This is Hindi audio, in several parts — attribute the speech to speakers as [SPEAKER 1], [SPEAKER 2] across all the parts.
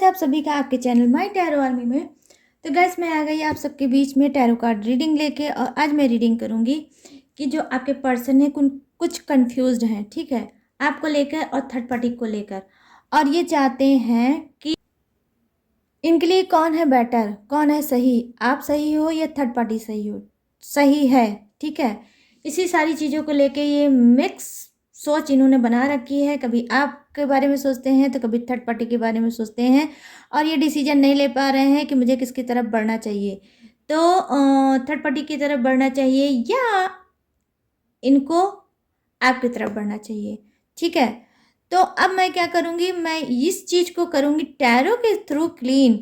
[SPEAKER 1] आप सभी का आपके चैनल माय टैरो आर्मी में। तो गैस मैं आ गई आप सबके बीच में टैरो कार्ड रीडिंग लेके। और आज मैं रीडिंग करूँगी कि जो आपके पर्सन है कुछ कंफ्यूज्ड हैं, ठीक है, आपको लेकर और थर्ड पार्टी को लेकर। और ये चाहते हैं कि इनके लिए कौन है बेटर, कौन है सही, आप सही हो या थर्ड पार्टी सही है, ठीक है। इसी सारी चीज़ों को लेके ये मिक्स सोच इन्होंने बना रखी है। कभी आपके बारे में सोचते हैं तो कभी थर्ड पार्टी के बारे में सोचते हैं, और ये डिसीजन नहीं ले पा रहे हैं कि मुझे किसकी तरफ बढ़ना चाहिए। तो थर्ड पार्टी की तरफ बढ़ना चाहिए या इनको आपकी तरफ बढ़ना चाहिए, ठीक है। तो अब मैं क्या करूँगी, मैं इस चीज़ को करूँगी टैरो के थ्रू क्लीन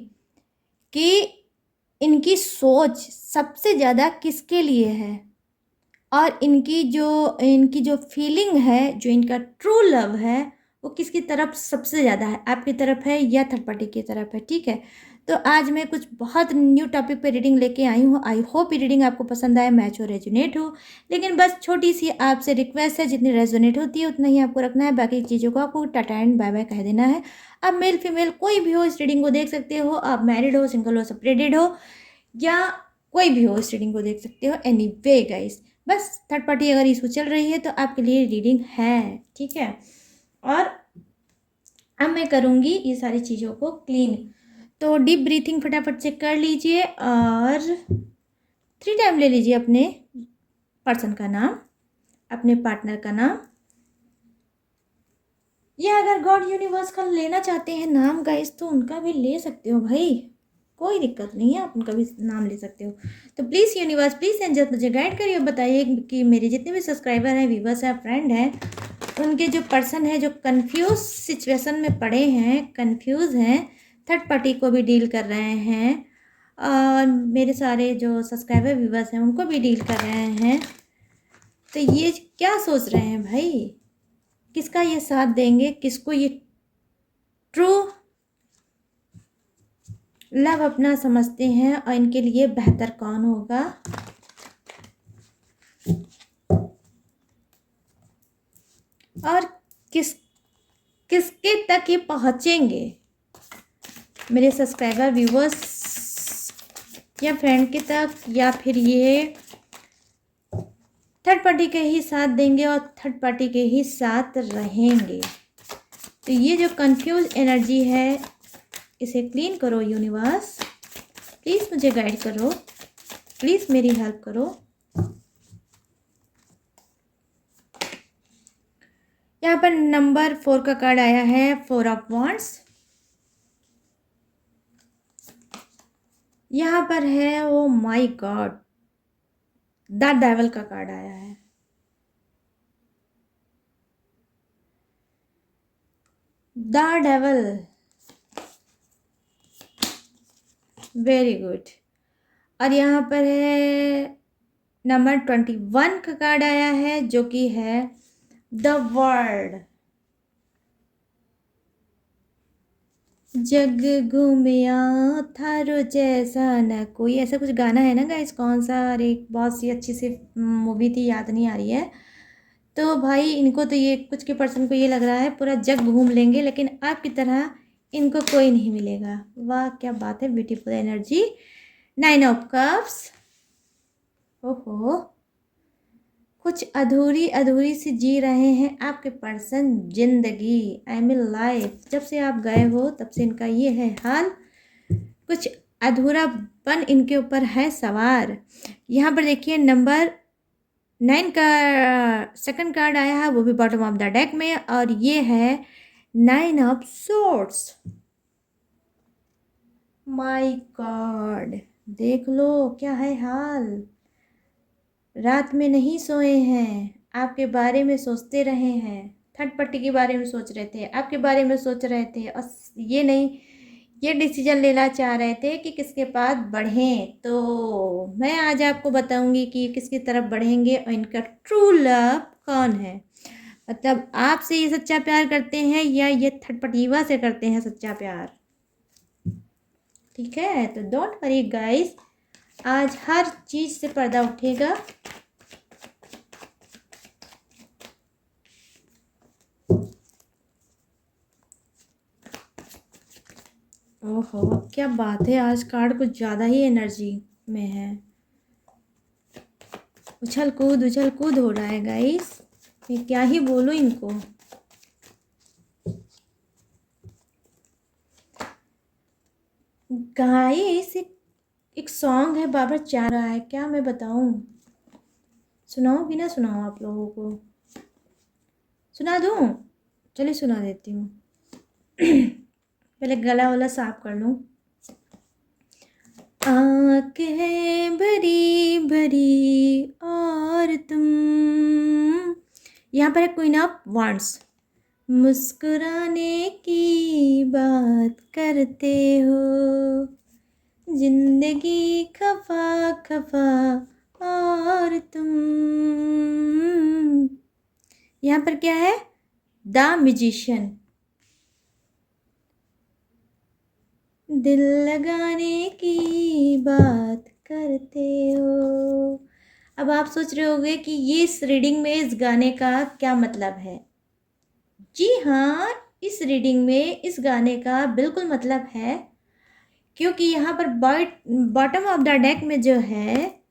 [SPEAKER 1] कि इनकी सोच सबसे ज़्यादा किसके लिए है, और इनकी जो फीलिंग है, जो इनका ट्रू लव है, वो किसकी तरफ सबसे ज़्यादा है, आपकी तरफ है या थर्ड पार्टी की तरफ है, ठीक है। तो आज मैं कुछ बहुत न्यू टॉपिक पे रीडिंग लेके आई हूँ। आई होप ये रीडिंग आपको पसंद आए, मैच हो, रेजोनेट हो। लेकिन बस छोटी सी आपसे रिक्वेस्ट है, जितनी रेजोनेट होती है उतना ही आपको रखना है, बाकी चीज़ों को आपको टाटा एंड बाय बाय कह देना है। आप मेल फीमेल कोई भी हो इस रीडिंग को देख सकते हो, आप मैरिड हो, सिंगल हो, सेपरेटेड हो, या कोई भी हो इस रीडिंग को देख सकते हो। एनी वे गाइस, बस थर्ड पार्टी अगर इशू चल रही है तो आपके लिए रीडिंग है, ठीक है। और अब मैं करूँगी ये सारी चीज़ों को क्लीन। तो डीप ब्रीथिंग फटाफट से कर लीजिए और 3 टाइम ले लीजिए अपने पर्सन का नाम, अपने पार्टनर का नाम, या अगर गॉड यूनिवर्स का लेना चाहते हैं नाम गाइस तो उनका भी ले सकते हो भाई, कोई दिक्कत नहीं है, आप उनका भी नाम ले सकते हो। तो प्लीज़ यूनिवर्स, प्लीज़ एंजल मुझे गाइड करिए और बताइए कि मेरे जितने भी सब्सक्राइबर हैं, व्यूवर्स हैं, फ्रेंड हैं, उनके जो पर्सन है जो कंफ्यूज सिचुएशन में पड़े हैं, कंफ्यूज हैं, थर्ड पार्टी को भी डील कर रहे हैं, और मेरे सारे जो सब्सक्राइबर व्यूवर्स हैं उनको भी डील कर रहे हैं, तो ये क्या सोच रहे हैं भाई, किसका ये साथ देंगे, किसको ये ट्रू लव अपना समझते हैं, और इनके लिए बेहतर कौन होगा। और किसके तक ये पहुंचेंगे, मेरे सब्सक्राइबर व्यूवर्स या फ्रेंड के तक, या फिर ये थर्ड पार्टी के ही साथ देंगे और थर्ड पार्टी के ही साथ रहेंगे। तो ये जो कंफ्यूज एनर्जी है इसे क्लीन करो यूनिवर्स, प्लीज़ मुझे गाइड करो, प्लीज़ मेरी हेल्प करो। यहाँ पर नंबर 4 का कार्ड आया है, 4 ऑफ वांड्स। यहाँ पर है oh my God, the devil का कार्ड आया है। The devil, very good. और यहाँ पर है नंबर 21 का कार्ड आया है, जो कि है द वर्ल्ड। जग घूमिया थारो जैसा न कोई, ऐसा कुछ गाना है ना गाइस, कौन सा, अरे एक बहुत सी अच्छी सी मूवी थी, याद नहीं आ रही है। तो भाई इनको तो ये कुछ के पर्सन को ये लग रहा है पूरा जग घूम लेंगे, लेकिन आपकी तरह इनको कोई नहीं मिलेगा। वाह क्या बात है, ब्यूटीफुल एनर्जी। 9 ऑफ कप्स, ओहो, कुछ अधूरी अधूरी सी जी रहे हैं आपके पर्सन जिंदगी, आई मीन लाइफ। जब से आप गए हो तब से इनका ये है हाल, कुछ अधूरापन इनके ऊपर है सवार। यहाँ पर देखिए नंबर 9 का सेकंड कार्ड आया है, वो भी बॉटम ऑफ द डेक में, और ये है 9 ऑफ सोर्ड्स। माय गॉड, देख लो क्या है हाल, रात में नहीं सोए हैं, आपके बारे में सोचते रहे हैं, थर्ड पार्टी के बारे में सोच रहे थे, आपके बारे में सोच रहे थे, और ये नहीं, ये डिसीजन लेना चाह रहे थे कि किसके पास बढ़ें। तो मैं आज आपको बताऊंगी कि किसकी तरफ बढ़ेंगे और इनका ट्रू लव कौन है। मतलब आपसे ये सच्चा प्यार करते हैं या ये थर्ड पार्टीवा से करते हैं सच्चा प्यार, ठीक है। तो डोंट वरी गाइस, आज हर चीज़ से पर्दा उठेगा। ओहो, क्या बात है, आज कार्ड कुछ ज़्यादा ही एनर्जी में है। उछल कूद हो रहा है गाइस, मैं क्या ही बोलूँ इनको। गाइस एक सॉन्ग है बाबर चाह रहा है, क्या मैं बताऊं। सुनाऊं कि ना सुनाऊं आप लोगों को? सुना दूं? चलिए सुना देती हूँ। पहले गला वाला साफ कर लूं। आँखें भरी भरी और तुम, यहाँ पर है क्वीन ऑफ वांड्स। मुस्कुराने की बात करते हो, जिंदगी खफा खफा और तुम। यहाँ पर क्या है? The magician. दिल लगाने की बात करते हो। अब आप सोच रहे होंगे कि ये इस रीडिंग में इस गाने का क्या मतलब है। जी हाँ, इस रीडिंग में इस गाने का बिल्कुल मतलब है, क्योंकि यहाँ पर बॉटम ऑफ द डेक में जो है,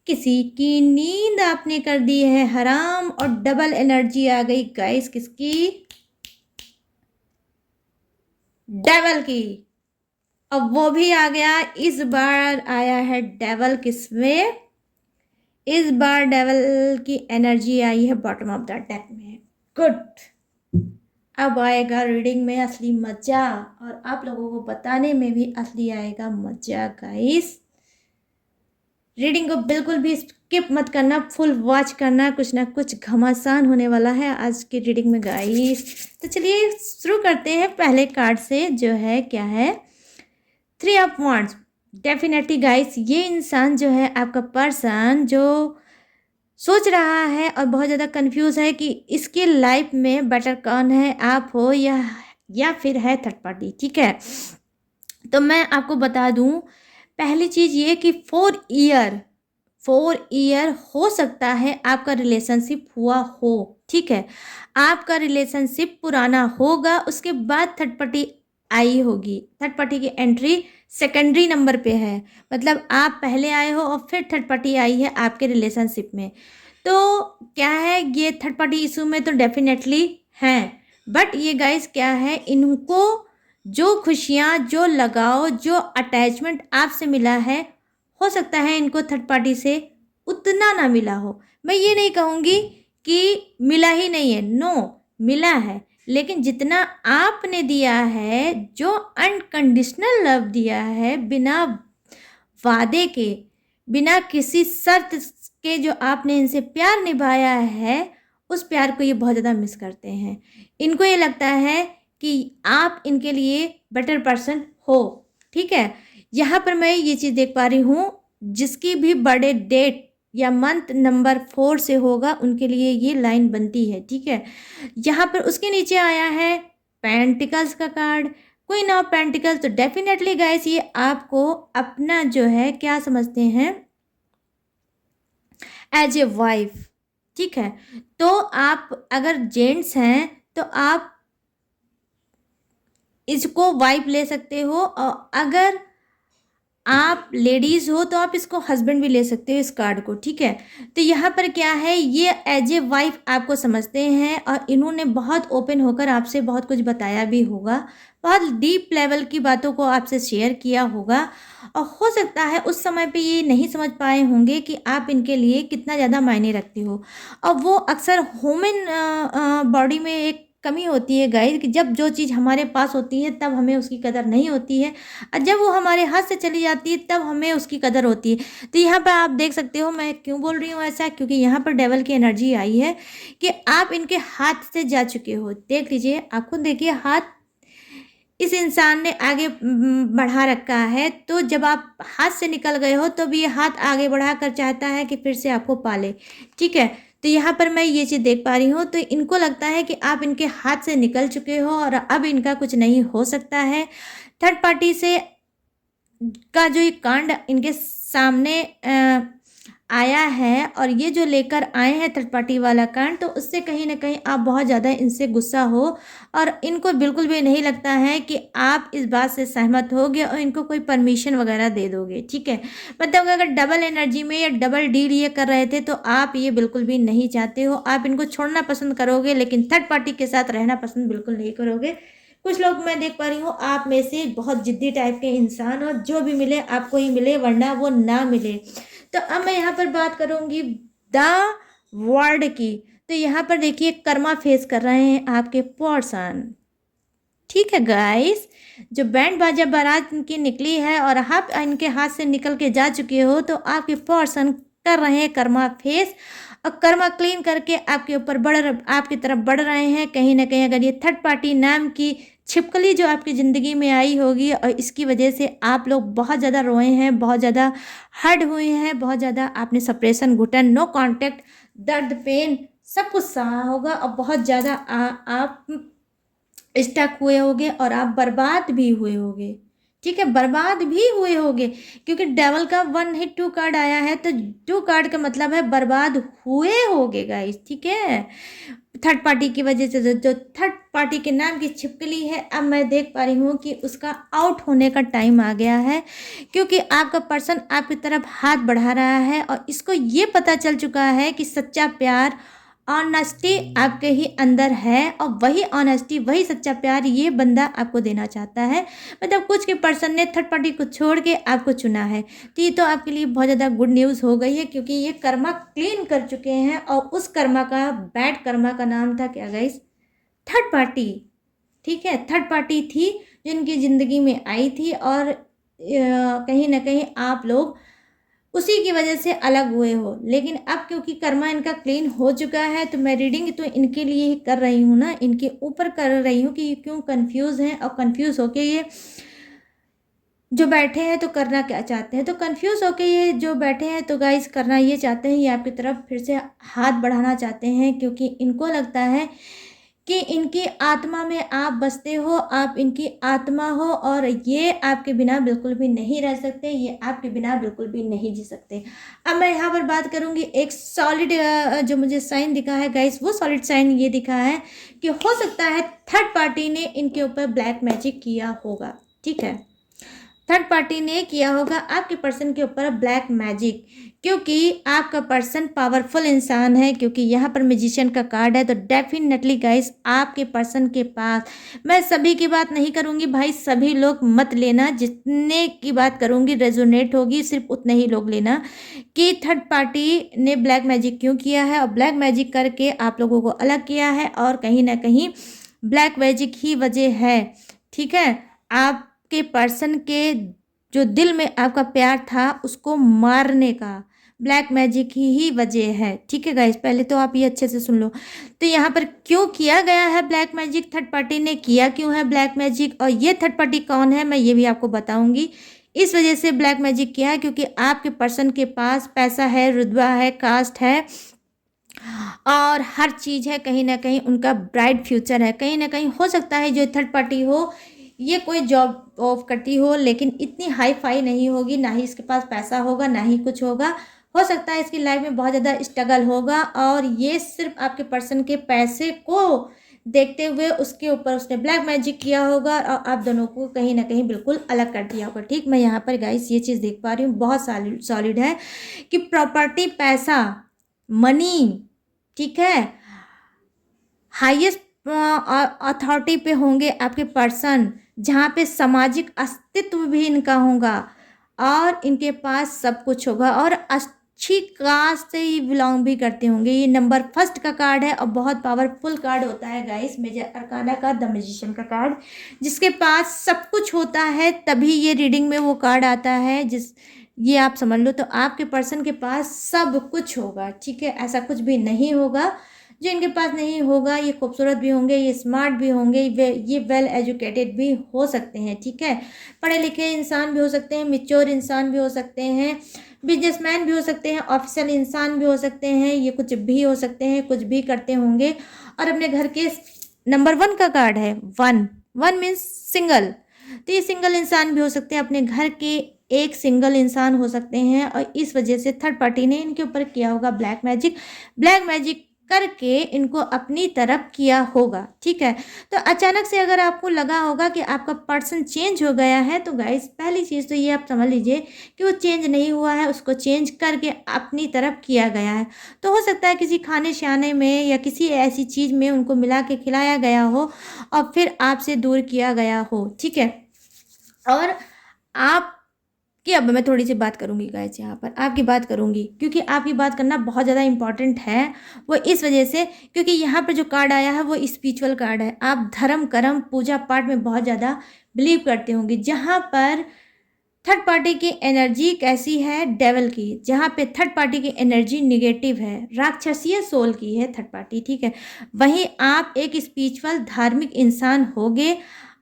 [SPEAKER 1] किसी की नींद आपने कर दी है हराम और डबल एनर्जी आ गई गाइस। किसकी? डेवल की। अब वो भी आ गया। इस बार आया है डेवल किसमें? इस बार डेवल की एनर्जी आई है बॉटम ऑफ द डेक में। गुड। अब आएगा रीडिंग में असली मजा, और आप लोगों को बताने में भी असली आएगा मजा गाइस। रीडिंग को बिल्कुल भी स्किप मत करना, फुल वॉच करना, कुछ ना कुछ घमासान होने वाला है आज की रीडिंग में गाइस। तो चलिए शुरू करते हैं पहले कार्ड से, जो है क्या है? 3 ऑफ वांड्स। डेफिनेटली गाइस, ये इंसान जो है, आपका पर्सन जो सोच रहा है और बहुत ज़्यादा कंफ्यूज है कि इसके लाइफ में बेटर कौन है, आप हो या फिर है थर्ड पार्टी। ठीक है, तो मैं आपको बता दूं, पहली चीज़ ये कि 4 ईयर हो सकता है आपका रिलेशनशिप हुआ हो। ठीक है, आपका रिलेशनशिप पुराना होगा, उसके बाद थर्ड पार्टी आई होगी। थर्ड पार्टी की एंट्री सेकेंडरी नंबर पे है, मतलब आप पहले आए हो और फिर थर्ड पार्टी आई है आपके रिलेशनशिप में। तो क्या है, ये थर्ड पार्टी इशू में तो डेफिनेटली हैं, बट ये गाइस क्या है, इनको जो खुशियाँ, जो लगाव, जो अटैचमेंट आपसे मिला है, हो सकता है इनको थर्ड पार्टी से उतना ना मिला हो। मैं ये नहीं कहूँगी कि मिला ही नहीं है, नो, मिला है, लेकिन जितना आपने दिया है, जो अनकंडीशनल लव दिया है, बिना वादे के, बिना किसी शर्त के जो आपने इनसे प्यार निभाया है, उस प्यार को ये बहुत ज़्यादा मिस करते हैं। इनको ये लगता है कि आप इनके लिए बेटर पर्सन हो। ठीक है, यहाँ पर मैं ये चीज़ देख पा रही हूँ, जिसकी भी बर्थडे डेट या मंथ नंबर 4 से होगा, उनके लिए ये लाइन बनती है। ठीक है, यहाँ पर उसके नीचे आया है पेंटिकल्स का कार्ड, क्वीन ऑफ पेंटिकल्स। तो डेफिनेटली गाइस, ये आपको अपना जो है क्या समझते हैं, एज ए वाइफ। ठीक है, तो आप अगर जेंट्स हैं तो आप इसको वाइफ ले सकते हो, और अगर आप लेडीज़ हो तो आप इसको हस्बैंड भी ले सकते हो, इस कार्ड को। ठीक है, तो यहाँ पर क्या है, ये एज ए वाइफ आपको समझते हैं, और इन्होंने बहुत ओपन होकर आपसे बहुत कुछ बताया भी होगा, बहुत डीप लेवल की बातों को आपसे शेयर किया होगा, और हो सकता है उस समय पे ये नहीं समझ पाए होंगे कि आप इनके लिए कितना ज़्यादा मायने रखते हो। और वो अक्सर ह्यूमन बॉडी में एक कमी होती है गाइस, कि जब जो चीज़ हमारे पास होती है तब हमें उसकी कदर नहीं होती है, और जब वो हमारे हाथ से चली जाती है तब हमें उसकी कदर होती है। तो यहाँ पर आप देख सकते हो, मैं क्यों बोल रही हूँ ऐसा, क्योंकि यहाँ पर डेवल की एनर्जी आई है कि आप इनके हाथ से जा चुके हो। देख लीजिए, आप खुद देखिए, हाथ इस इंसान ने आगे बढ़ा रखा है, तो जब आप हाथ से निकल गए हो तो भी ये हाथ आगे बढ़ा कर चाहता है कि फिर से आपको पाले। ठीक है, तो यहाँ पर मैं ये चीज़ देख पा रही हूँ, तो इनको लगता है कि आप इनके हाथ से निकल चुके हो और अब इनका कुछ नहीं हो सकता है। थर्ड पार्टी से का जो ये कांड इनके सामने आया है और ये जो लेकर आए हैं थर्ड पार्टी वाला कार्ड, तो उससे कहीं ना कहीं आप बहुत ज़्यादा इनसे गुस्सा हो और इनको बिल्कुल भी नहीं लगता है कि आप इस बात से सहमत होगे और इनको कोई परमिशन वगैरह दे दोगे। ठीक है, मतलब अगर डबल एनर्जी में या डबल डील ये कर रहे थे तो आप ये बिल्कुल भी नहीं चाहते हो। आप इनको छोड़ना पसंद करोगे लेकिन थर्ड पार्टी के साथ रहना पसंद बिल्कुल नहीं करोगे। कुछ लोग मैं देख पा रही हूँ आप में से बहुत जिद्दी टाइप के इंसान, और जो भी मिले आपको ही मिले वरना वो ना मिले। तो अब मैं यहाँ पर बात करूँगी द वर्ड की। तो यहाँ पर देखिए कर्मा फेस कर रहे हैं आपके पर्सन। ठीक है गाइस, जो बैंड बाजा बारात इनकी निकली है और आप इनके हाथ से निकल के जा चुके हो, तो आपके पर्सन कर रहे हैं कर्मा फेस और कर्मा क्लीन करके आपके ऊपर आपकी तरफ बढ़ रहे हैं। कहीं ना कहीं अगर ये थर्ड पार्टी नाम की छिपकली जो आपकी ज़िंदगी में आई होगी और इसकी वजह से आप लोग बहुत ज़्यादा रोए हैं, बहुत ज़्यादा हर्ट हुए हैं, बहुत ज़्यादा आपने सप्रेशन, घुटन, नो कांटेक्ट, दर्द, पेन सब कुछ सहा होगा और बहुत ज़्यादा आप स्टक हुए होगे और आप बर्बाद भी हुए होगे। ठीक है, बर्बाद भी हुए होगे क्योंकि डेवल का 1 हिट 2 कार्ड आया है, तो 2 कार्ड का मतलब है बर्बाद हुए होगे गाइस। ठीक है, थर्ड पार्टी की वजह से जो थर्ड पार्टी के नाम की छिपकली है, अब मैं देख पा रही हूँ कि उसका आउट होने का टाइम आ गया है क्योंकि आपका पर्सन आपकी तरफ हाथ बढ़ा रहा है और इसको ये पता चल चुका है कि सच्चा प्यार, ऑनेस्टी आपके ही अंदर है और वही ऑनेस्टी, वही सच्चा प्यार ये बंदा आपको देना चाहता है। मतलब कुछ के पर्सन ने थर्ड पार्टी को छोड़ के आपको चुना है, तो ये तो आपके लिए बहुत ज़्यादा गुड न्यूज़ हो गई है क्योंकि ये कर्मा क्लीन कर चुके हैं और उस कर्मा का, बैड कर्मा का नाम था क्या गाइस? Third party. ठीक है, थर्ड पार्टी थी जो इनकी ज़िंदगी में आई थी और कहीं ना कहीं आप लोग उसी की वजह से अलग हुए हो। लेकिन अब क्योंकि कर्मा इनका क्लीन हो चुका है तो मैं रीडिंग तो इनके लिए ही कर रही हूँ ना, इनके ऊपर कर रही हूँ कि ये क्यों कंफ्यूज हैं और कंफ्यूज होके ये जो बैठे हैं तो करना क्या चाहते हैं। तो कंफ्यूज होके ये जो बैठे हैं तो गाइस करना ये चाहते हैं, ये आपकी तरफ फिर से हाथ बढ़ाना चाहते हैं क्योंकि इनको लगता है कि इनकी आत्मा में आप बसते हो, आप इनकी आत्मा हो और ये आपके बिना बिल्कुल भी नहीं रह सकते, ये आपके बिना बिल्कुल भी नहीं जी सकते। अब मैं यहाँ पर बात करूँगी एक सॉलिड जो मुझे साइन दिखा है गाइस, वो सॉलिड साइन ये दिखा है कि हो सकता है थर्ड पार्टी ने इनके ऊपर ब्लैक मैजिक किया होगा। ठीक है, थर्ड पार्टी ने किया होगा आपके पर्सन के ऊपर ब्लैक मैजिक क्योंकि आपका पर्सन पावरफुल इंसान है, क्योंकि यहाँ पर मैजिशियन का कार्ड है। तो डेफिनेटली गाइस आपके पर्सन के पास, मैं सभी की बात नहीं करूँगी भाई, सभी लोग मत लेना, जितने की बात करूँगी रेजोनेट होगी सिर्फ उतने ही लोग लेना कि थर्ड पार्टी ने ब्लैक मैजिक क्यों किया है और ब्लैक मैजिक करके आप लोगों को अलग किया है और कहीं ना कहीं ब्लैक मैजिक ही वजह है। ठीक है, आपके पर्सन के जो दिल में आपका प्यार था उसको मारने का ब्लैक मैजिक ही वजह है। ठीक है गाइस, पहले तो आप ये अच्छे से सुन लो। तो यहाँ पर क्यों किया गया है ब्लैक मैजिक, थर्ड पार्टी ने किया क्यों है ब्लैक मैजिक और ये थर्ड पार्टी कौन है मैं ये भी आपको बताऊंगी। इस वजह से ब्लैक मैजिक किया है क्योंकि आपके पर्सन के पास पैसा है, रुतबा है, कास्ट है और हर चीज़ है। कहीं ना कहीं उनका ब्राइट फ्यूचर है। कहीं ना कहीं हो सकता है जो थर्ड पार्टी हो ये कोई जॉब ऑफ करती हो लेकिन इतनी हाई फाई नहीं होगी, ना ही इसके पास पैसा होगा, ना ही कुछ होगा। हो सकता है इसकी लाइफ में बहुत ज़्यादा स्ट्रगल होगा और ये सिर्फ आपके पर्सन के पैसे को देखते हुए उसके ऊपर उसने ब्लैक मैजिक किया होगा और आप दोनों को कहीं ना कहीं बिल्कुल अलग कर दिया होगा। ठीक, मैं यहाँ पर गाइस ये चीज़ देख पा रही हूँ, बहुत सॉलिड है कि प्रॉपर्टी, पैसा, मनी, ठीक है, हाईएस्ट अथॉरिटी पे होंगे आपके पर्सन, जहाँ पे सामाजिक अस्तित्व भी इनका होगा और इनके पास सब कुछ होगा और अच्छी कास्ट से ही बिलोंग भी करते होंगे। ये नंबर फर्स्ट का कार्ड है और बहुत पावरफुल कार्ड होता है गाइस, मेजर अरकाना का, द मैजिशियन का कार्ड, जिसके पास सब कुछ होता है तभी ये रीडिंग में वो कार्ड आता है। ये आप समझ लो। तो आपके पर्सन के पास सब कुछ होगा। ठीक है, ऐसा कुछ भी नहीं होगा जो इनके पास नहीं होगा। ये खूबसूरत भी होंगे, ये स्मार्ट भी होंगे, ये वेल एजुकेटेड भी हो सकते हैं। ठीक है, पढ़े लिखे इंसान भी हो सकते हैं, मैच्योर इंसान भी हो सकते हैं, बिजनेसमैन भी हो सकते हैं, ऑफिशियल इंसान भी हो सकते हैं, ये कुछ भी हो सकते हैं, कुछ भी करते होंगे। और अपने घर के नंबर 1 का कार्ड है, 1 मीन्स सिंगल, तो ये सिंगल इंसान भी हो सकते हैं, अपने घर के एक सिंगल इंसान हो सकते हैं और इस वजह से थर्ड पार्टी ने इनके ऊपर किया होगा ब्लैक मैजिक करके इनको अपनी तरफ किया होगा। ठीक है, तो अचानक से अगर आपको लगा होगा कि आपका पर्सन चेंज हो गया है, तो गाइस पहली चीज़ तो ये आप समझ लीजिए कि वो चेंज नहीं हुआ है, उसको चेंज करके अपनी तरफ किया गया है। तो हो सकता है किसी खाने शाने में या किसी ऐसी चीज़ में उनको मिला के खिलाया गया हो और फिर आपसे दूर किया गया हो। ठीक है, और आप कि अब मैं थोड़ी सी बात करूंगी गाइस, यहाँ पर आपकी बात करूंगी क्योंकि आपकी बात करना बहुत ज़्यादा इंपॉर्टेंट है। वो इस वजह से क्योंकि यहाँ पर जो कार्ड आया है वो स्पिरिचुअल कार्ड है। आप धर्म कर्म पूजा पाठ में बहुत ज़्यादा बिलीव करते होंगे, जहाँ पर थर्ड पार्टी की एनर्जी कैसी है, डेवल की, जहाँ पे थर्ड पार्टी की एनर्जी निगेटिव है, राक्षसीय सोल की है थर्ड पार्टी। ठीक है, वहीं आप एक स्पिरिचुअल धार्मिक इंसान होगे।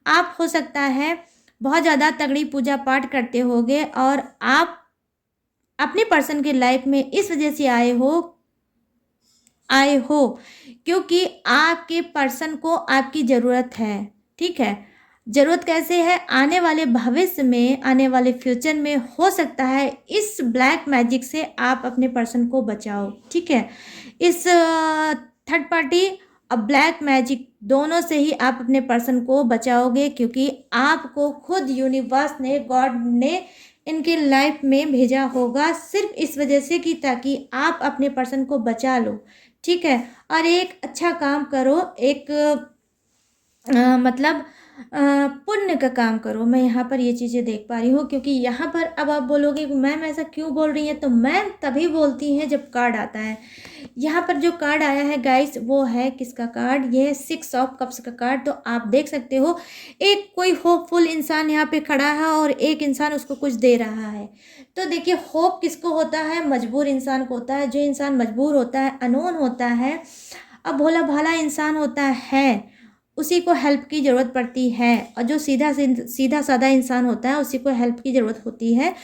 [SPEAKER 1] आप हो सकता है बहुत ज़्यादा तगड़ी पूजा पाठ करते होगे और आप अपने पर्सन के लाइफ में इस वजह से आए हो क्योंकि आपके पर्सन को आपकी ज़रूरत है। ठीक है, ज़रूरत कैसे है, आने वाले भविष्य में, आने वाले फ्यूचर में हो सकता है इस ब्लैक मैजिक से आप अपने पर्सन को बचाओ। ठीक है, इस थर्ड पार्टी और ब्लैक मैजिक दोनों से ही आप अपने पर्सन को बचाओगे क्योंकि आपको खुद यूनिवर्स ने, गॉड ने इनके लाइफ में भेजा होगा सिर्फ इस वजह से कि ताकि आप अपने पर्सन को बचा लो। ठीक है, और एक अच्छा काम करो, एक मतलब पुण्य का काम करो। मैं यहाँ पर ये चीज़ें देख पा रही हूँ क्योंकि यहाँ पर अब आप बोलोगे कि मैम ऐसा क्यों बोल रही है, तो मैम तभी बोलती हैं जब कार्ड आता है। यहाँ पर जो कार्ड आया है गाइस वो है किसका कार्ड, ये है 6 ऑफ कप्स का कार्ड। तो आप देख सकते हो एक कोई होपफुल इंसान यहाँ पे खड़ा है और एक इंसान उसको कुछ दे रहा है। तो देखिए होप किसको होता है, मजबूर इंसान को होता है। जो इंसान मजबूर होता है, अनोन होता है, अब भोला भाला इंसान होता है, उसी को हेल्प की ज़रूरत पड़ती है। और जो सीधा साधा इंसान होता है उसी को हेल्प की ज़रूरत होती है।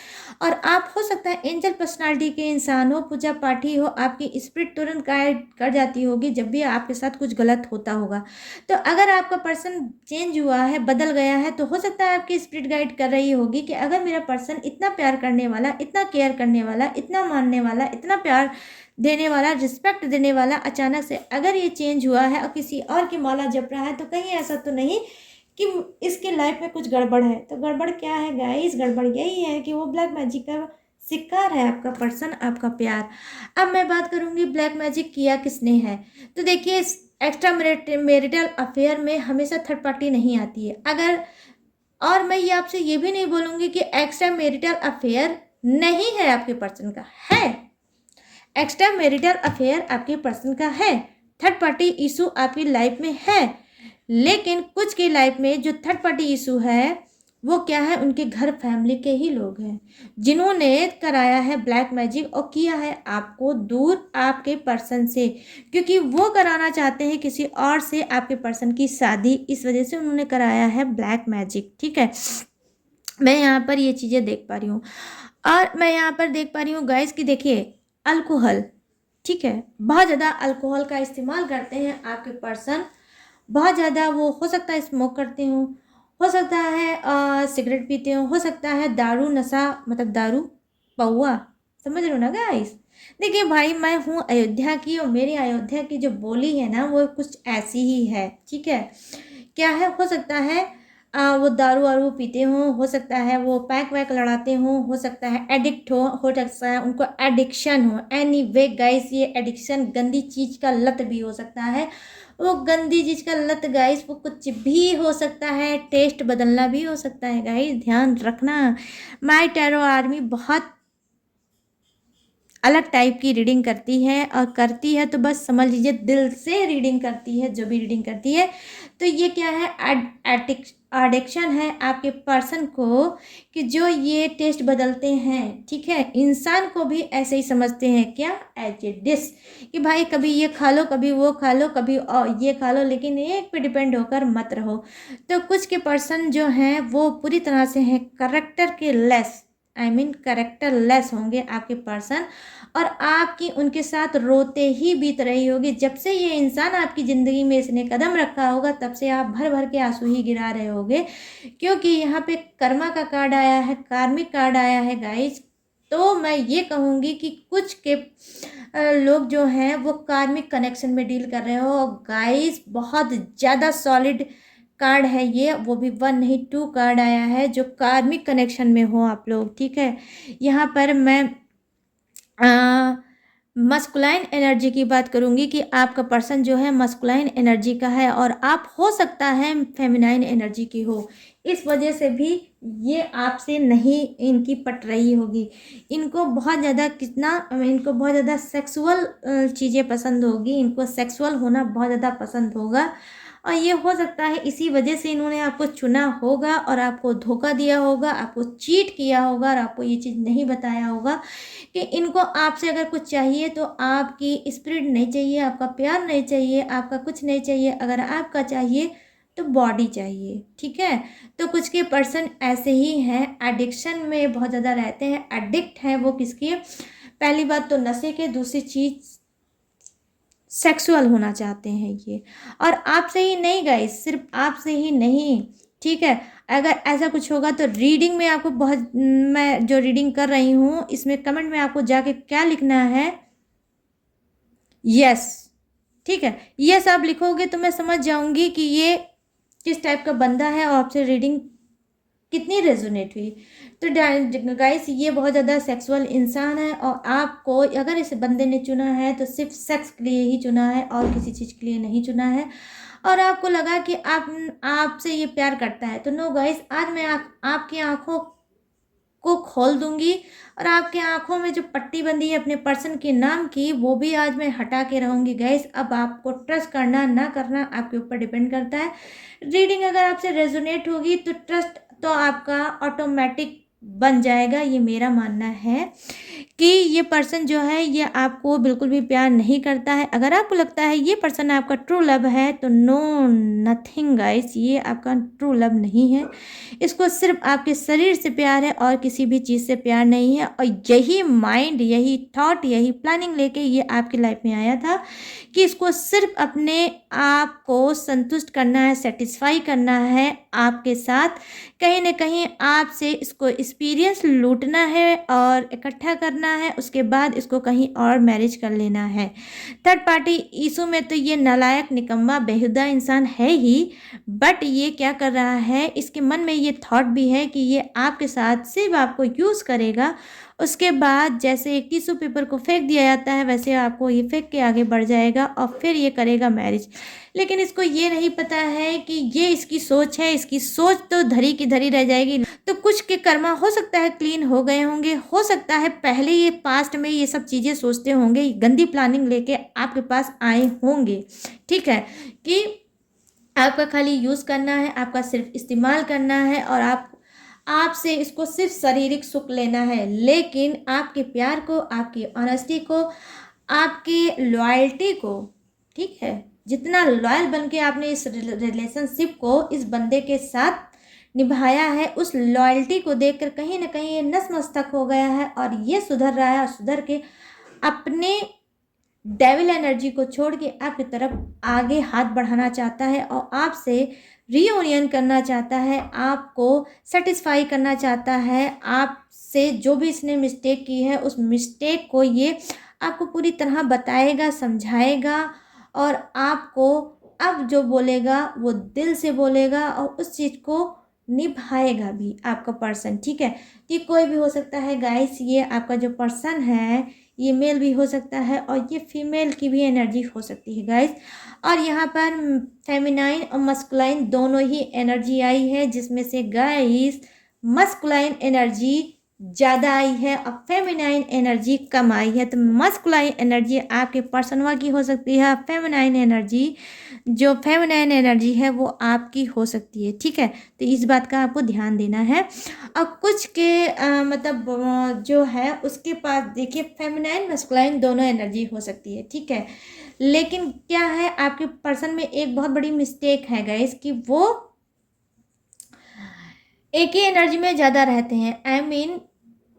[SPEAKER 1] और आप हो सकता है एंजल पर्सनालिटी के इंसान हो, पूजा पाठी हो, आपकी स्पिरिट तुरंत गाइड कर जाती होगी जब भी आपके साथ कुछ गलत होता होगा। तो अगर आपका पर्सन चेंज हुआ है, बदल गया है, तो हो सकता है आपकी स्पिरिट गाइड कर रही होगी कि अगर मेरा पर्सन इतना प्यार करने वाला, इतना केयर करने वाला, इतना मानने वाला, इतना प्यार देने वाला, रिस्पेक्ट देने वाला, अचानक से अगर ये चेंज हुआ है और किसी और की माला जप रहा है, तो कहीं ऐसा तो नहीं कि इसके लाइफ में कुछ गड़बड़ है। तो गड़बड़ क्या है गाइस, गड़बड़ यही है कि वो ब्लैक मैजिक का शिकार है आपका पर्सन, आपका प्यार। अब मैं बात करूंगी ब्लैक मैजिक किया किसने है। तो देखिए एक्स्ट्रा मैरिटल अफेयर में हमेशा थर्ड पार्टी नहीं आती है। अगर, और मैं ये आपसे ये भी नहीं बोलूँगी कि एक्स्ट्रा मैरिटल अफेयर नहीं है आपके पर्सन का, है। एक्स्ट्रा मैरिटल अफेयर आपके पर्सन का है, थर्ड पार्टी इशू आपकी लाइफ में है। लेकिन कुछ की लाइफ में जो थर्ड पार्टी इशू है वो क्या है, उनके घर फैमिली के ही लोग हैं जिन्होंने कराया है ब्लैक मैजिक और किया है आपको दूर आपके पर्सन से, क्योंकि वो कराना चाहते हैं किसी और से आपके पर्सन की शादी, इस वजह से उन्होंने कराया है ब्लैक मैजिक। ठीक है, मैं यहाँ पर ये चीज़ें देख पा रही हूँ। और मैं यहाँ पर देख पा रही हूँ गाइस कि देखिए अल्कोहल, ठीक है, बहुत ज़्यादा अल्कोहल का इस्तेमाल करते हैं आपके पर्सन। बहुत ज़्यादा वो हो सकता है स्मोक करते हो सकता है सिगरेट पीते हो सकता है दारू नशा, मतलब दारू पौआ, समझ रहे हो ना गाइस। देखिए भाई मैं हूँ अयोध्या की और मेरी अयोध्या की जो बोली है ना वो कुछ ऐसी ही है। ठीक है, क्या है, हो सकता है वो दारू वारू पीते हो सकता है वो पैक वैक लड़ाते हो सकता है एडिक्ट हो सकता है उनको एडिक्शन हो। एनी वे गाइस ये एडिक्शन गंदी चीज़ का लत भी हो सकता है, वो गंदी चीज़ का लत गाइस वो कुछ भी हो सकता है, टेस्ट बदलना भी हो सकता है गाइस, ध्यान रखना। माय टैरो आर्मी बहुत अलग टाइप की रीडिंग करती है और करती है तो बस समझ लीजिए दिल से रीडिंग करती है जो भी रीडिंग करती है। तो ये क्या है, एडिक्शन है आपके पर्सन को कि जो ये टेस्ट बदलते हैं। ठीक है, इंसान को भी ऐसे ही समझते हैं क्या, एज ए डिश, कि भाई कभी ये खा लो, कभी वो खा लो, कभी और ये खा लो, लेकिन एक पे डिपेंड होकर मत रहो। तो कुछ के पर्सन जो हैं वो पूरी तरह से हैं करेक्टर के लेस, आई मीन कैरेक्टरलेस होंगे आपके पर्सन, और आपकी उनके साथ रोते ही बीत रही होगी। जब से ये इंसान आपकी ज़िंदगी में इसने कदम रखा होगा तब से आप भर भर के आंसू ही गिरा रहे होगे, क्योंकि यहाँ पे कर्मा का कार्ड आया है, कार्मिक कार्ड आया है गाइस। तो मैं ये कहूँगी कि कुछ के लोग जो हैं वो कार्मिक कनेक्शन में डील कर रहे हो गाइस। बहुत ज़्यादा सॉलिड कार्ड है ये, वो भी 1 नहीं 2 कार्ड आया है जो कार्मिक कनेक्शन में हो आप लोग, ठीक है। यहाँ पर मैं मस्कुलाइन एनर्जी की बात करूँगी कि आपका पर्सन जो है मस्कुलाइन एनर्जी का है और आप हो सकता है फेमिनाइन एनर्जी की हो। इस वजह से भी ये आपसे नहीं इनकी पट रही होगी। इनको बहुत ज़्यादा इनको बहुत ज़्यादा सेक्सुअल चीज़ें पसंद होगी, इनको सेक्सुअल होना बहुत ज़्यादा पसंद होगा, और ये हो सकता है इसी वजह से इन्होंने आपको चुना होगा और आपको धोखा दिया होगा, आपको चीट किया होगा और आपको ये चीज़ नहीं बताया होगा कि इनको आपसे अगर कुछ चाहिए तो आपकी स्पिरिट नहीं चाहिए, आपका प्यार नहीं चाहिए, आपका कुछ नहीं चाहिए। अगर आपका चाहिए तो बॉडी चाहिए, ठीक है। तो कुछ के पर्सन ऐसे ही हैं, एडिक्शन में बहुत ज़्यादा रहते हैं, एडिक्ट हैं वो किसके, पहली बात तो नशे के, दूसरी चीज़ सेक्सुअल होना चाहते हैं ये। और आपसे ही नहीं गाइस, सिर्फ आपसे ही नहीं, ठीक है। अगर ऐसा कुछ होगा तो रीडिंग में आपको मैं जो रीडिंग कर रही हूँ इसमें कमेंट में आपको जाके क्या लिखना है, यस, ठीक है। यस आप लिखोगे तो मैं समझ जाऊंगी कि ये किस टाइप का बंदा है और आपसे रीडिंग कितनी रेजोनेट हुई। तो गाइस ये बहुत ज़्यादा सेक्सुअल इंसान है और आपको अगर इस बंदे ने चुना है तो सिर्फ सेक्स के लिए ही चुना है और किसी चीज़ के लिए नहीं चुना है। और आपको लगा कि आपसे ये प्यार करता है तो नो गाइस, आज मैं आपकी आंखों को खोल दूंगी और आपके आंखों में जो पट्टी बंधी है अपने पर्सन के नाम की वो भी आज मैं हटा के रहूँगी गाइस। अब आपको ट्रस्ट करना ना करना आपके ऊपर डिपेंड करता है। रीडिंग अगर आपसे रेजोनेट होगी तो ट्रस्ट तो आपका ऑटोमेटिक बन जाएगा, ये मेरा मानना है कि ये पर्सन जो है ये आपको बिल्कुल भी प्यार नहीं करता है। अगर आपको लगता है ये पर्सन आपका ट्रू लव है तो नो नथिंग गाइस, ये आपका ट्रू लव नहीं है। इसको सिर्फ आपके शरीर से प्यार है और किसी भी चीज़ से प्यार नहीं है। और यही माइंड, यही थॉट, यही प्लानिंग लेके ये आपकी लाइफ में आया था कि इसको सिर्फ अपने आप को संतुष्ट करना है, सेटिस्फाई करना है आपके साथ। कहीं ना कहीं आपसे इसको एक्सपीरियंस लूटना है और इकट्ठा करना है, उसके बाद इसको कहीं और मैरिज कर लेना है। थर्ड पार्टी इशू में तो ये नालायक, निकम्मा, बेहुदा इंसान है ही, बट ये क्या कर रहा है, इसके मन में ये थॉट भी है कि ये आपके साथ सिर्फ आपको यूज़ करेगा। उसके बाद जैसे एक टिश्यू पेपर को फेंक दिया जाता है वैसे आपको ये फेंक के आगे बढ़ जाएगा और फिर ये करेगा मैरिज। लेकिन इसको ये नहीं पता है कि ये इसकी सोच है, इसकी सोच तो धरी की धरी रह जाएगी। तो कुछ के कर्मा हो सकता है क्लीन हो गए होंगे, हो सकता है पहले ये पास्ट में ये सब चीज़ें सोचते होंगे, गंदी प्लानिंग लेके आपके पास आए होंगे, ठीक है, कि आपका खाली यूज़ करना है, आपका सिर्फ इस्तेमाल करना है और आपसे इसको सिर्फ शारीरिक सुख लेना है। लेकिन आपके प्यार को, आपकी ऑनेस्टी को, आपकी लॉयल्टी को, ठीक है, जितना लॉयल बन के आपने इस रिलेशनशिप को इस बंदे के साथ निभाया है, उस लॉयल्टी को देखकर कहीं ना कहीं ये नतमस्तक हो गया है और ये सुधर रहा है और सुधर के अपने डेविल एनर्जी को छोड़ के आपकी तरफ आगे हाथ बढ़ाना चाहता है और आपसे रीयूनियन करना चाहता है, आपको सेटिस्फाई करना चाहता है। आपसे जो भी इसने मिस्टेक की है उस मिस्टेक को ये आपको पूरी तरह बताएगा, समझाएगा और आपको अब जो बोलेगा वो दिल से बोलेगा और उस चीज़ को निभाएगा भी आपका पर्सन, ठीक है। ये कोई भी हो सकता है गाइस, ये आपका जो पर्सन है ये मेल भी हो सकता है और ये फीमेल की भी एनर्जी हो सकती है गाइस। और यहाँ पर फेमिनाइन और मस्कुलाइन दोनों ही एनर्जी आई है, जिसमें से गाइस मस्कुलाइन एनर्जी ज़्यादा आई है और फेमिनाइन एनर्जी कम आई है। तो मस्कुलाइन एनर्जी आपके पर्सनवा की हो सकती है, फेमिनाइन एनर्जी जो फेमिनाइन एनर्जी है वो आपकी हो सकती है, ठीक है। तो इस बात का आपको ध्यान देना है। और कुछ के मतलब जो है उसके पास देखिए फेमिनाइन मस्कुलाइन दोनों एनर्जी हो सकती है, ठीक है। लेकिन क्या है, आपके पर्सन में एक बहुत बड़ी मिस्टेक है गाइस कि वो एक ही एनर्जी में ज़्यादा रहते हैं। आई मीन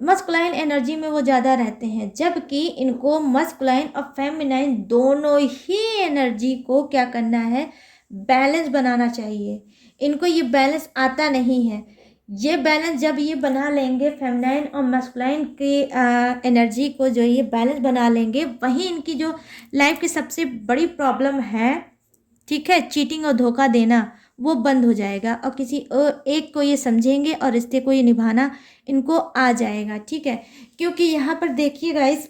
[SPEAKER 1] मस्कुलाइन एनर्जी में वो ज़्यादा रहते हैं, जबकि इनको मस्कुलाइन और फेमिनाइन दोनों ही एनर्जी को क्या करना है, बैलेंस बनाना चाहिए। इनको ये बैलेंस आता नहीं है। ये बैलेंस जब ये बना लेंगे, फेमिनाइन और मस्कुलाइन की एनर्जी को जो ये बैलेंस बना लेंगे, वहीं इनकी जो लाइफ की सबसे बड़ी प्रॉब्लम है, ठीक है, चीटिंग और धोखा देना, वो बंद हो जाएगा और किसी एक को ये समझेंगे और रिश्ते को ये निभाना इनको आ जाएगा। ठीक है, क्योंकि यहाँ पर देखिए गाइस,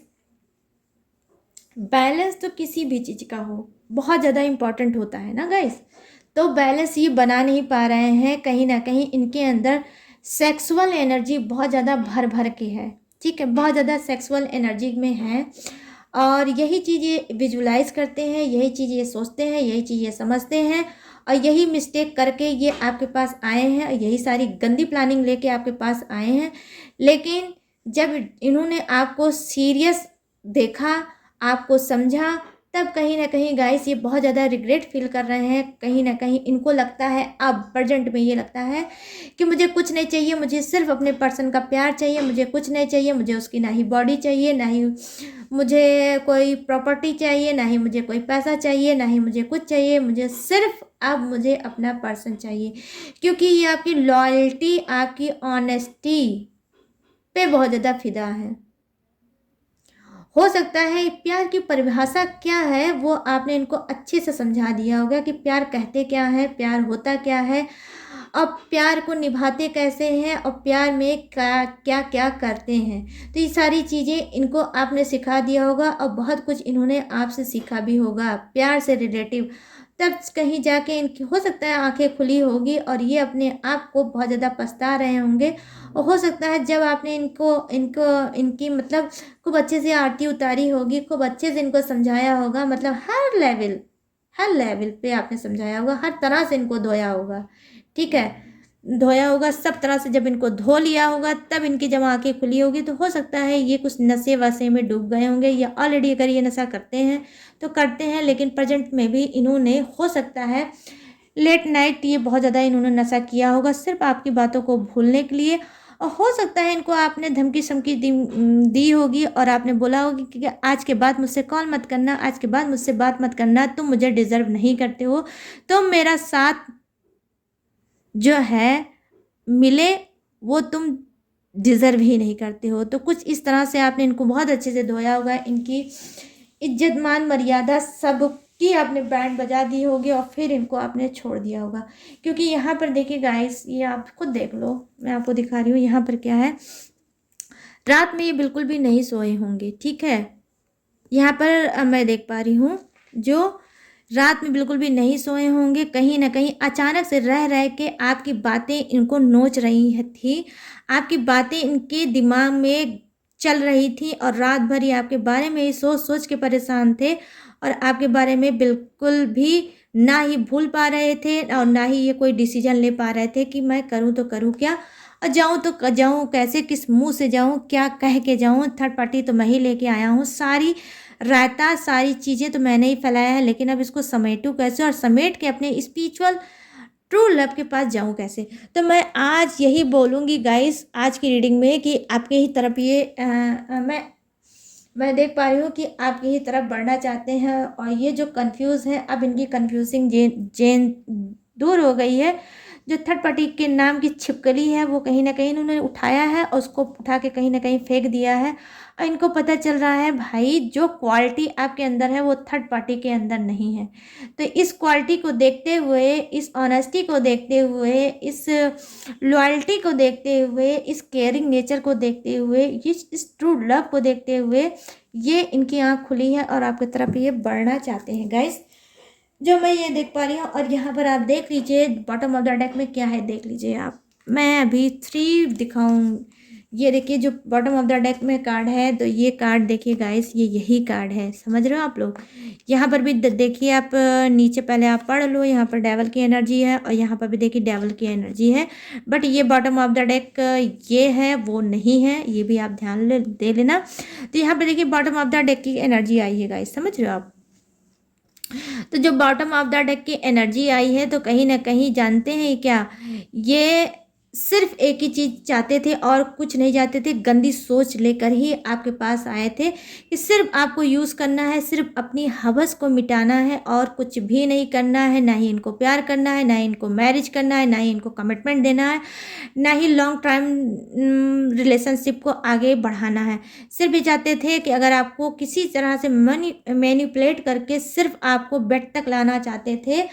[SPEAKER 1] बैलेंस तो किसी भी चीज़ का हो बहुत ज़्यादा इम्पॉर्टेंट होता है ना गाइस। तो बैलेंस ये बना नहीं पा रहे हैं, कहीं ना कहीं इनके अंदर सेक्सुअल एनर्जी बहुत ज़्यादा भर भर के है। ठीक है, बहुत ज़्यादा सेक्सुअल एनर्जी में है और यही चीज़ ये विजुलाइज करते हैं, यही चीज़ ये सोचते हैं, यही चीज़ ये समझते हैं और यही मिस्टेक करके ये आपके पास आए हैं और यही सारी गंदी प्लानिंग लेके आपके पास आए हैं। लेकिन जब इन्होंने आपको सीरियस देखा, आपको समझा, तब कहीं ना कहीं गाइस ये बहुत ज़्यादा रिग्रेट फील कर रहे हैं। कहीं ना कहीं इनको लगता है, अब प्रेजेंट में ये लगता है कि मुझे कुछ नहीं चाहिए, मुझे सिर्फ अपने पर्सन का प्यार चाहिए, मुझे कुछ नहीं चाहिए, मुझे उसकी ना ही बॉडी चाहिए, ना ही मुझे कोई प्रॉपर्टी चाहिए, ना ही मुझे कोई पैसा चाहिए, ना ही मुझे कुछ चाहिए, मुझे सिर्फ अब मुझे अपना पर्सन चाहिए। क्योंकि ये आपकी लॉयल्टी, आपकी ऑनेस्टी पे बहुत ज़्यादा फिदा है। हो सकता है प्यार की परिभाषा क्या है वो आपने इनको अच्छे से समझा दिया होगा कि प्यार कहते क्या है, प्यार होता क्या है और प्यार को निभाते कैसे हैं और प्यार में क्या क्या क्या करते हैं। तो ये सारी चीज़ें इनको आपने सिखा दिया होगा और बहुत कुछ इन्होंने आपसे सीखा भी होगा प्यार से रिलेटिव। तब कहीं जाके इनकी हो सकता है आंखें खुली होगी और ये अपने आप को बहुत ज़्यादा पछता रहे होंगे। और हो सकता है जब आपने इनको इनको इनकी मतलब खूब अच्छे से आरती उतारी होगी, खूब अच्छे से इनको समझाया होगा, मतलब हर लेवल पे आपने समझाया होगा, हर तरह से इनको धोया होगा। ठीक है, धोया होगा सब तरह से। जब इनको धो लिया होगा तब इनकी जब आंखें खुली होगी तो हो सकता है ये कुछ नशे वशे में डूब गए होंगे या ऑलरेडी अगर ये नशा करते हैं तो करते हैं, लेकिन प्रेजेंट में भी इन्होंने हो सकता है लेट नाइट ये बहुत ज़्यादा इन्होंने नशा किया होगा सिर्फ आपकी बातों को भूलने के लिए। और हो सकता है इनको आपने धमकी समकी दी होगी और आपने बोला होगी कि आज के बाद मुझसे कॉल मत करना, आज के बाद मुझसे बात मत करना, तुम मुझे डिज़र्व नहीं करते हो, तुम मेरा साथ जो है मिले वो तुम डिज़र्व ही नहीं करते हो। तो कुछ इस तरह से आपने इनको बहुत अच्छे से धोया होगा, इनकी इज्जत मान मर्यादा सब की आपने बैंड बजा दी होगी और फिर इनको आपने छोड़ दिया होगा। क्योंकि यहाँ पर देखिए गाइस, ये आप खुद देख लो, मैं आपको दिखा रही हूँ यहाँ पर क्या है। रात में ये बिल्कुल भी नहीं सोए होंगे। ठीक है, यहाँ पर मैं देख पा रही हूँ जो रात में बिल्कुल भी नहीं सोए होंगे। कहीं ना कहीं अचानक से रह रह के आपकी बातें इनको नोच रही थी, आपकी बातें इनके दिमाग में चल रही थी और रात भर ये आपके बारे में ही सोच सोच के परेशान थे और आपके बारे में बिल्कुल भी ना ही भूल पा रहे थे और ना ही ये कोई डिसीजन ले पा रहे थे कि मैं करूँ तो करूँ क्या और जाऊँ तो जाऊँ कैसे, किस मुंह से जाऊँ, क्या कह के जाऊँ। थर्ड पार्टी तो मैं ही लेके आया हूँ, सारी रायता सारी चीज़ें तो मैंने ही फैलाया है, लेकिन अब इसको समेटूँ कैसे और समेट के अपने स्पिरिचुअल ट्रू लव के पास जाऊँ कैसे। तो मैं आज यही बोलूँगी गाइस आज की रीडिंग में कि आपके ही तरफ ये मैं देख पा रही हूँ कि आपकी ही तरफ बढ़ना चाहते हैं और ये जो कंफ्यूज है अब इनकी कंफ्यूजिंग जेन दूर हो गई है। जो थर्ड पार्टी के नाम की छिपकली है वो कहीं ना कहीं इन्होंने उठाया है और उसको उठा के कहीं ना कहीं फेंक दिया है और इनको पता चल रहा है भाई जो क्वालिटी आपके अंदर है वो थर्ड पार्टी के अंदर नहीं है। तो इस क्वालिटी को देखते हुए, इस ऑनेस्टी को देखते हुए, इस लॉयल्टी को देखते हुए, इस केयरिंग नेचर को देखते हुए, इस ट्रू लव को देखते हुए ये इनकी आँख खुली है और आपकी तरफ ये बढ़ना चाहते हैं गाइस, जो मैं ये देख पा रही हूँ। और यहाँ पर आप देख लीजिए बॉटम ऑफ द डेक में क्या है, देख लीजिए आप। मैं अभी 3 दिखाऊँ, ये देखिए जो बॉटम ऑफ द डेक में कार्ड है तो ये कार्ड देखिए गाइस, ये यही कार्ड है, समझ रहे हो आप लोग। यहाँ पर भी देखिए आप नीचे पहले आप पढ़ लो, यहाँ पर डेवल की एनर्जी है और यहाँ पर भी देखिए डेवल की एनर्जी है, बट ये बॉटम ऑफ द डेक ये है वो नहीं है, ये भी आप ध्यान दे लेना। तो यहाँ पर देखिए बॉटम ऑफ द डेक की एनर्जी आई है गाइस, समझ रहे हो आप। तो जो बॉटम ऑफ द डेक की एनर्जी आई है तो कहीं ना कहीं जानते हैं क्या, ये सिर्फ एक ही चीज़ चाहते थे और कुछ नहीं चाहते थे, गंदी सोच लेकर ही आपके पास आए थे कि सिर्फ आपको यूज़ करना है, सिर्फ अपनी हवस को मिटाना है और कुछ भी नहीं करना है। ना ही इनको प्यार करना है, ना ही इनको मैरिज करना है, ना ही इनको कमिटमेंट देना है, ना ही लॉन्ग टाइम रिलेशनशिप को आगे बढ़ाना है। सिर्फ ये चाहते थे कि अगर आपको किसी तरह से मैनिपुलेट करके सिर्फ आपको बेड तक लाना चाहते थे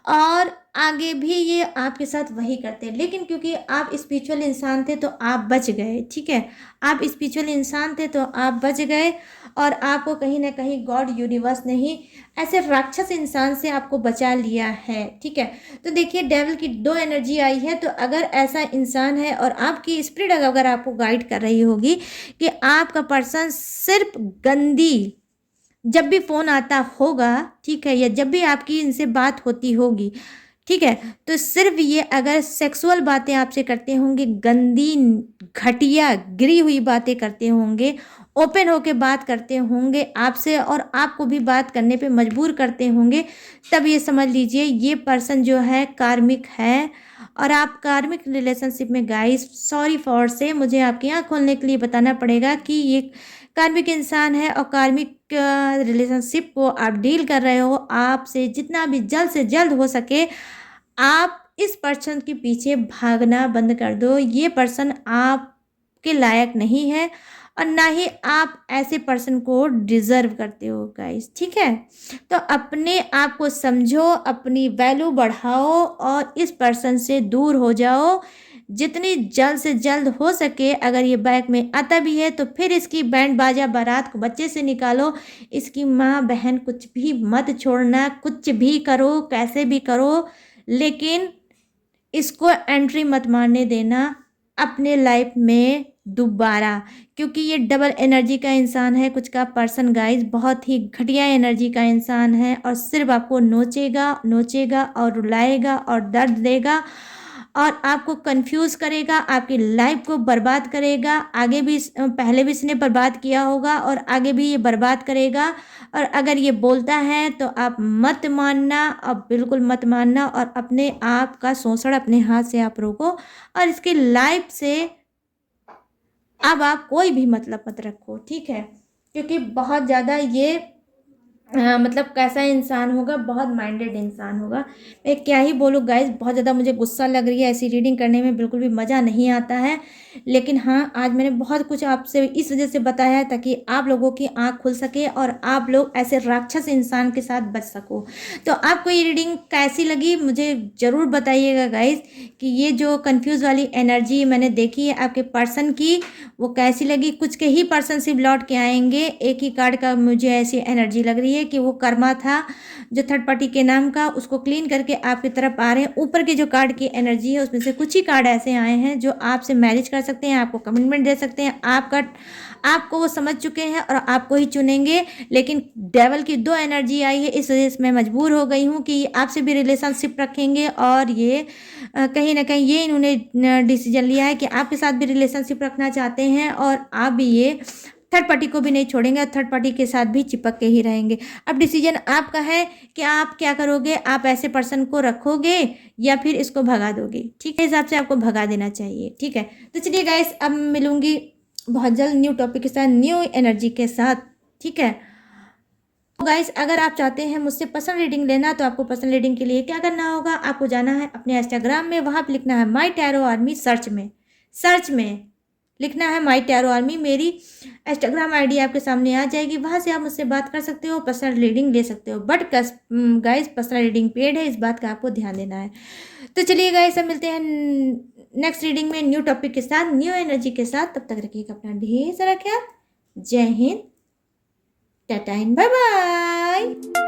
[SPEAKER 1] और आगे भी ये आपके साथ वही करते। लेकिन क्योंकि आप स्पिरिचुअल इंसान थे तो आप बच गए, ठीक है। आप स्पिरिचुअल इंसान थे तो आप बच गए और आपको कहीं ना कहीं गॉड यूनिवर्स ने ही ऐसे राक्षस इंसान से आपको बचा लिया है, ठीक है। तो देखिए डेविल की 2 एनर्जी आई है। तो अगर ऐसा इंसान है और आपकी स्पिरिट अगर आपको गाइड कर रही होगी कि आपका पर्सन सिर्फ गंदी, जब भी फ़ोन आता होगा, ठीक है, या जब भी आपकी इनसे बात होती होगी, ठीक है, तो सिर्फ ये अगर सेक्सुअल बातें आपसे करते होंगे, गंदी घटिया गिरी हुई बातें करते होंगे, ओपन होके बात करते होंगे आपसे और आपको भी बात करने पे मजबूर करते होंगे, तब ये समझ लीजिए ये पर्सन जो है कार्मिक है। और आप कार्मिक रिलेशनशिप में गाइस, सॉरी फॉर से मुझे आपकी आँख खोलने के लिए बताना पड़ेगा कि ये कार्मिक इंसान है और कार्मिक रिलेशनशिप को आप डील कर रहे हो। आपसे जितना भी जल्द से जल्द हो सके आप इस पर्सन के पीछे भागना बंद कर दो। ये पर्सन आपके लायक नहीं है और ना ही आप ऐसे पर्सन को डिज़र्व करते हो गाइस, ठीक है। तो अपने आप को समझो, अपनी वैल्यू बढ़ाओ और इस पर्सन से दूर हो जाओ जितनी जल्द से जल्द हो सके। अगर ये बैक में आता भी है तो फिर इसकी बैंड बाजा बारात को बच्चे से निकालो, इसकी माँ बहन कुछ भी मत छोड़ना, कुछ भी करो, कैसे भी करो, लेकिन इसको एंट्री मत मारने देना अपने लाइफ में दोबारा, क्योंकि ये डबल एनर्जी का इंसान है। कुछ का पर्सन गाइस बहुत ही घटिया एनर्जी का इंसान है और सिर्फ आपको नोचेगा नोचेगा और रुलाएगा और दर्द देगा और आपको कंफ्यूज करेगा, आपकी लाइफ को बर्बाद करेगा। आगे भी पहले भी इसने बर्बाद किया होगा और आगे भी ये बर्बाद करेगा। और अगर ये बोलता है तो आप मत मानना, अब बिल्कुल मत मानना और अपने आप का शोषण अपने हाथ से आप रोको और इसकी लाइफ से अब आप कोई भी मतलब मत रखो, ठीक है। क्योंकि बहुत ज़्यादा ये मतलब कैसा इंसान होगा, बहुत माइंडेड इंसान होगा। मैं क्या ही बोलूँ गाइस, बहुत ज़्यादा मुझे गुस्सा लग रही है। ऐसी रीडिंग करने में बिल्कुल भी मज़ा नहीं आता है, लेकिन हाँ आज मैंने बहुत कुछ आपसे इस वजह से बताया है ताकि आप लोगों की आँख खुल सके और आप लोग ऐसे राक्षस इंसान के साथ बच सको। तो आपको ये रीडिंग कैसी लगी मुझे ज़रूर बताइएगा गाइस कि ये जो कन्फ्यूज़ वाली एनर्जी मैंने देखी है आपके पर्सन की वो कैसी लगी। कुछ के ही पर्सन सिर्फ लौट के आएंगे। एक ही कार्ड का मुझे ऐसी एनर्जी लग रही है कि वो कर्मा था जो थर्ड पार्टी के नाम का, उसको क्लीन करके आपकी तरफ आ रहे हैं। ऊपर के जो कार्ड की एनर्जी है उसमें से कुछ ही कार्ड ऐसे आए हैं जो आपसे मैरिज कर सकते हैं, आपको कमिटमेंट दे सकते हैं, आपको वो समझ चुके हैं और आपको ही चुनेंगे। लेकिन डेवल की 2 एनर्जी आई है, इस वजह से मैं मजबूर हो गई हूँ कि आपसे भी रिलेशनशिप रखेंगे और ये कहीं ना कहीं ये इन्होंने डिसीजन लिया है कि आपके साथ भी रिलेशनशिप रखना चाहते हैं और आप भी ये थर्ड पार्टी को भी नहीं छोड़ेंगे और थर्ड पार्टी के साथ भी चिपक के ही रहेंगे। अब डिसीजन आपका है कि आप क्या करोगे, आप ऐसे पर्सन को रखोगे या फिर इसको भगा दोगे, ठीक है। हिसाब से आपको भगा देना चाहिए, ठीक है। तो चलिए गाइस अब मिलूंगी बहुत जल्द न्यू टॉपिक के साथ, न्यू एनर्जी के साथ, ठीक है। गाइस अगर आप चाहते हैं मुझसे पर्सनल रीडिंग लेना तो आपको पर्सनल रीडिंग के लिए क्या करना होगा, आपको जाना है अपने इंस्टाग्राम में, वहाँ पे लिखना है माई टैरो आर्मी, सर्च में लिखना है माई टैरो आर्मी। मेरी इंस्टाग्राम आईडी आपके सामने आ जाएगी, वहाँ से आप मुझसे बात कर सकते हो, पर्सनल रीडिंग ले सकते हो। But guys personal reading paid है, इस बात का आपको ध्यान देना है। तो चलिए गाइस अब मिलते हैं नेक्स्ट रीडिंग में न्यू टॉपिक के साथ, न्यू एनर्जी के साथ। तब तक रखिएगा अपना ढेर सारा ख्याल। जय Hind, tata and bye bye.